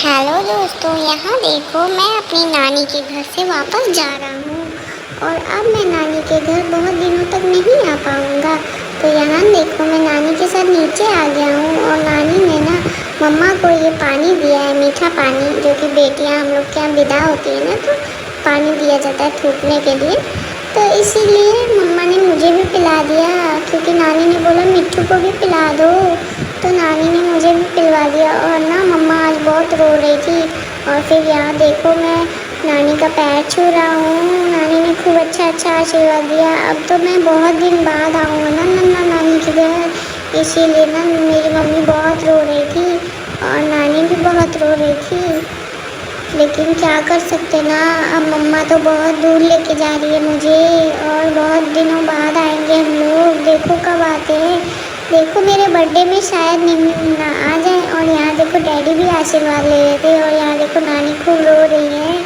Hello दोस्तों, यहाँ देखो मैं अपनी नानी के घर से वापस जा रहा हूँ और अब मैं नानी के घर बहुत दिनों तक नहीं आ पाऊँगा। तो यहाँ देखो मैं नानी के साथ नीचे आ गया हूँ और नानी ने ना मम्मा को ये पानी दिया है, मीठा पानी, जो कि बेटियाँ हम लोग के यहाँ विदा होती है ना, तो पानी दिया जाता है थूकने के लिए। तो इसीलिए मम्मा ने मुझे भी पिला दिया, क्योंकि नानी ने बोला मिट्ठू को भी पिला दो, तो नानी ने मुझे भी पिलवा दिया। और ना मम्मा आज बहुत रो रही थी। और फिर यहाँ देखो मैं नानी का पैर छू रहा हूँ। नानी ने खूब अच्छा आशीर्वाद दिया। अब तो मैं बहुत दिन बाद आऊँगा ना नन्ना नानी के घर, इसीलिए ना मेरी मम्मी बहुत रो रही थी और नानी भी बहुत रो रही थी। लेकिन क्या कर सकते ना, अब मम्मा तो बहुत दूर लेके जा रही है मुझे और बहुत दिनों बाद आएंगे हम लोग। देखो कब आते हैं। देखो मेरे बर्थडे में शायद ना आ जाए। और यहाँ देखो डैडी भी आशीर्वाद ले रहे थे और यहाँ देखो नानी खूब रो रही है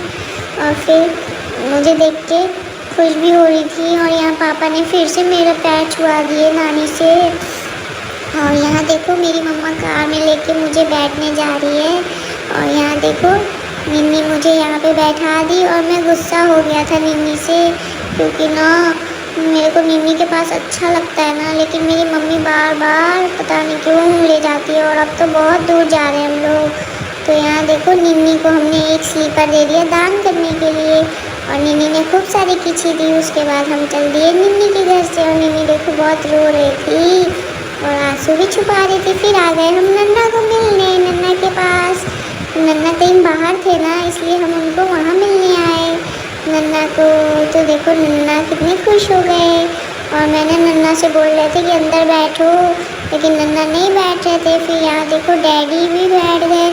और फिर मुझे देख के खुश भी हो रही थी। और यहाँ पापा ने फिर से मेरे पैर छुआ दिए नानी से। और यहाँ देखो मेरी मम्मा कार में लेके मुझे बैठने जा रही है। और यहाँ देखो निन्नी मुझे यहाँ पे बैठा दी और मैं गुस्सा हो गया था निन्नी से, क्योंकि ना मेरे को निन्नी के पास अच्छा लगता है ना, लेकिन मेरी मम्मी बार बार पता नहीं क्यों ले जाती है। और अब तो बहुत दूर जा रहे हैं हम लोग। तो यहाँ देखो निन्नी को हमने एक स्लीपर दे दिया दान करने के लिए और निन्नी ने खूब सारी खिची दी। उसके बाद हम चल दिए निन्नी के घर से और निन्नी देखो बहुत रो रही थी और आंसू भी छुपा रही थी। फिर आ गए हम नन्ना को मिलने, नन्ना के पास। नन्ना कहीं बाहर थे ना, इसलिए हम उनको वहाँ मिलने आए नन्ना को। तो देखो नन्ना कितने खुश हो गए और मैंने नन्ना से बोल रहे थे कि अंदर बैठो, लेकिन नन्ना नहीं बैठ रहे थे। फिर यहाँ देखो डैडी भी बैठ गए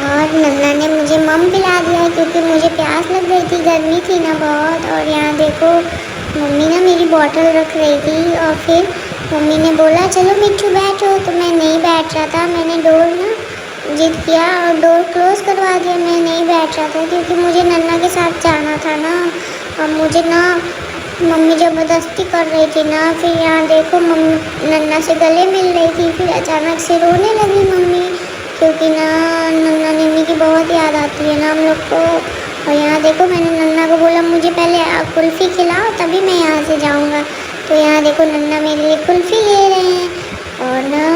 और नन्ना ने मुझे मम पिला दिया, क्योंकि मुझे प्यास लग रही थी, गर्मी थी ना बहुत। और यहाँ देखो मम्मी ना मेरी बॉटल रख रही थी और फिर मम्मी ने बोला चलो मिट्ठू बैठो, तो मैं नहीं बैठ रहा था। मैंने डोर ना जिद किया और डोर क्लोज़ करवा दिया। मैं नहीं बैठ रहा था क्योंकि मुझे नन्ना के साथ जाना था ना, और मुझे ना मम्मी ज़बरदस्ती कर रही थी ना। फिर यहाँ देखो मम्मी नन्ना से गले मिल रही थी, फिर अचानक से रोने लगी मम्मी, क्योंकि ना नन्ना निन्नी की बहुत याद आती है ना हम लोग को। और यहाँ देखो मैंने नन्ना को बोला मुझे पहले कुल्फ़ी खिलाओ तभी मैं यहाँ से जाऊँगा। तो यहाँ देखो नन्ना मेरे लिए कुल्फ़ी ले रहे हैं और ना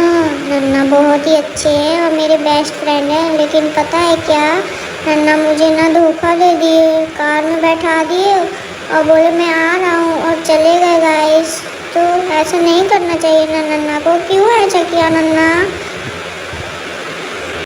नन्ना बहुत ही अच्छे हैं और मेरे बेस्ट फ्रेंड हैं। लेकिन पता है क्या, नन्ना मुझे ना धोखा दे दिए, कार में बैठा दिए और बोले मैं आ रहा हूँ और चले गए गाइस। तो ऐसा नहीं करना चाहिए ना नन्ना को। क्यों ऐसा किया नन्ना?